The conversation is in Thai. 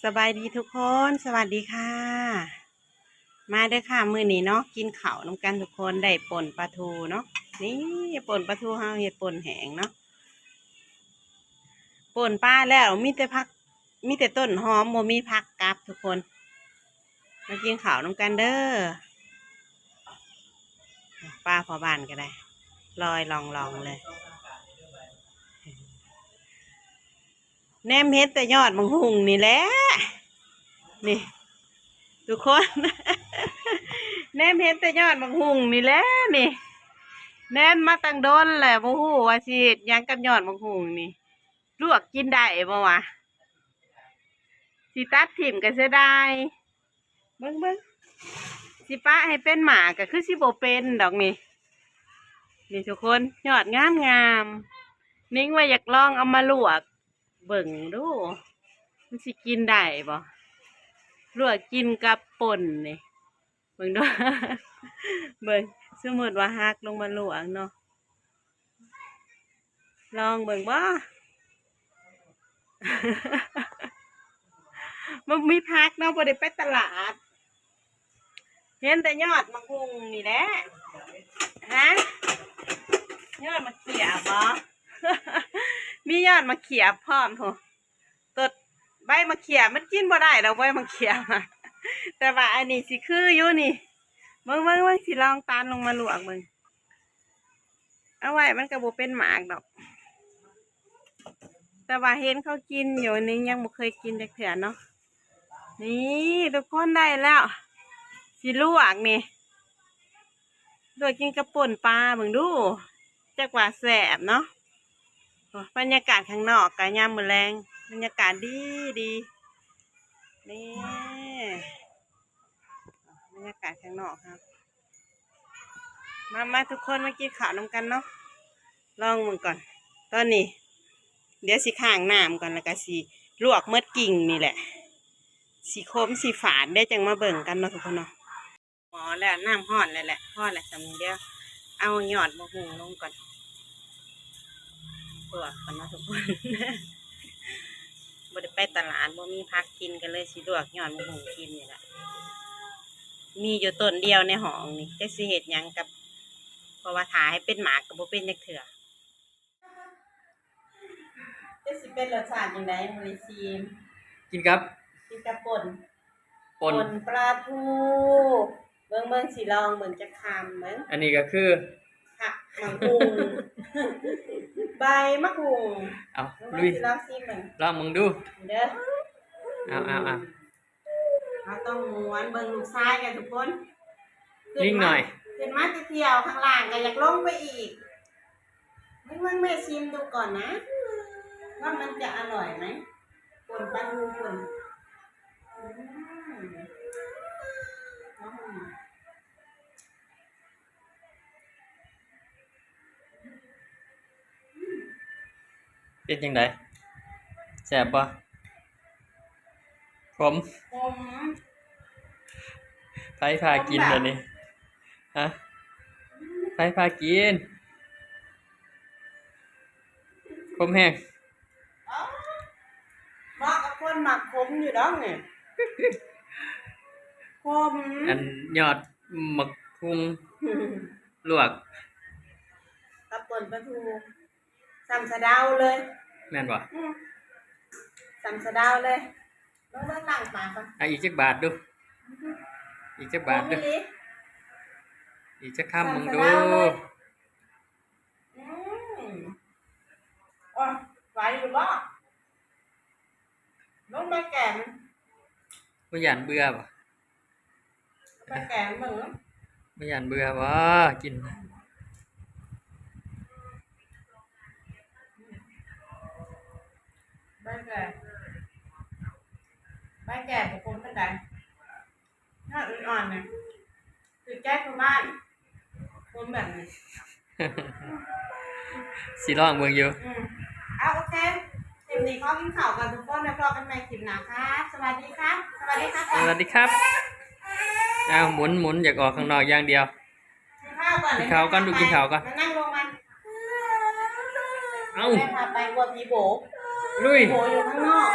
สบายดีทุกคนสวัสดีค่ะมาเด้อค่ะมื้อนี้เนาะกินข้าวน้ำกันทุกคนได้ป่นปลาทูเนาะนี่ป่นปลาทูเฮาเฮ็ดป่นแห้งเนาะป่นปลาแล้วมีแต่ผักมีแต่ต้นหอมบ่มีผักกับทุกคนมากินข้าวน้ำกันเด้อปลาพอบ้านก็ได้ลอยลองเลยแนมเฮ็ดแต่ยอดมังหุงนี่แหละนี่ทุกคน แนมเห็นแต่ยอดมังหุงนี่แหละนี่แนมมาตั้งโดนแหละบ่ฮู้ว่าสิเฮ็ดหยังกับยอดมังหุงนี่ลวกกินได้บ่วะสิตัดถิ่มก็เสียดายเบิ่งสิปะให้เป็นหมาก็คือสิบ่เป็นดอกนี่นี่ทุกคนยอดงามนิ่งว่าอยากลองเอามาลวกเบิ่งดูมันสิกินได้บ่ลวกกินกับป่นนี่เบิ่งดู เบิ่งสมมติว่าหักลงมาลวกเนาะลองเบิ่งบ่ มันมีพักเนาะบ่ได้ไปตลาดเห็นแต่ยอดมะฮุงนี่แหละฮะยอดมะเขียบบ่ มียอดมะเขียบพร้อมโหต้นใบมะเขียบมันกินบ่ได้ดอกใบมะเขียบ แต่ว่าอันนี้สิคืออยู่นี่เบิ่งสิลองตาลลงมาลวกมึงเอาไว้มันก็บ่เป็นหมากดอกแต่ว่าเห็นเขากินอยู่นี่ยังบ่เคยกินจักเทื่อเนาะนี่ทุกคนได้แล้วสิลวกนี่ลวกกินกระป่นปลาเบิ่งดูจักว่าแซ่บเนาะบรรยากาศข้างนอกก็ยามมื้อแลงบรรยากาศดีนี่บรรยากาศข้างนอกครับมาทุกคนมากินข้าวนำกันเนาะลองมึงก่อนตอนนี้เดี๋ยวสิข้างน้ำก่อนแล้วก็สิลวกเม็ดกิ่งนี่แหละสีคมสีฝาดได้จังมาเบิ่งกันเนาะทุกคนเนาะหมอแล้วน้ำห่อนเลยแหละห่อนแหละสำนี้เดียวเอาหยอดมะฮุงลงก่อนลวกก่อนเนาะทุกคน บ่ได้ไปตลาดบ่มีพักกินกันเลยสิลวกหยอดมะฮุงกินนี่แหละมีอยู่ต้นเดียวในห้องนี่จะสิเฮ็ดหยังกับเพราะว่าถ่ายให้เป็นหมากกับบ่เป็นจักเถื่อจะสิเป็นรสชาติยังไงมื้อนี้ซีมกินครับกินกับป่นป่นปลาทูเบิ่งสิลองเบิ่งจะคำเบิ่งอันนี้ก็คือค่ะมะฮุง ใบมะฮุงเอาลุยลองซิมมึงลองมึงดูเด้อเอาต้องม้วนเบิ่งลูกชายกันทุกคนนิ่งหน่อยขึ้นมาจะเที่ยวข้างล่างก็อยากลงไปอีกมึงแม่ชิมดูก่อนนะว่ามันจะอร่อยไหมป่นปลาทูป่นเป็นยังไงแซ่บปะขมไผพากินเลยนี่ฮะไผพากินขมแห้งเหมาะกับคนหมักขมอยู่ดอกเนี่ยขมอันยอดมะฮุงลวกกับป่นปลาทูสัมสะเดาเลยแม่นบ่สัมสะเดาเลยเบิ่งหลังปากก่อนอีกจักบาทดูอีกจักบาทดูอีกจักคำมึงดูอ๋อไหวอยู่บ่น้องใบแก่มันบ่ย่านเบื่อบ่ใบแก่มึงบ่ย่านเบื่อบ่กินใบแก่บุคคลเป็นใดถ้าอ่อนๆเนี่ยคือแก้ชาวบ้านคนแบบนี้ สิลองเบิ่งอยู่เอาโอเคคลิปนี้ขอกินข้าวกันทุกคนแล้วพบกันใหม่คลิปหน้าครับสวัสดีครับสวัสดีครับเอาหมุนอยากออกข้างนอกอย่างเดียวกินข้าวก่อนดูกินข้าวก่อนนั่งลงมาเอาแม่พาไปวัวผีโบลุยโบอยู่ข้างนอก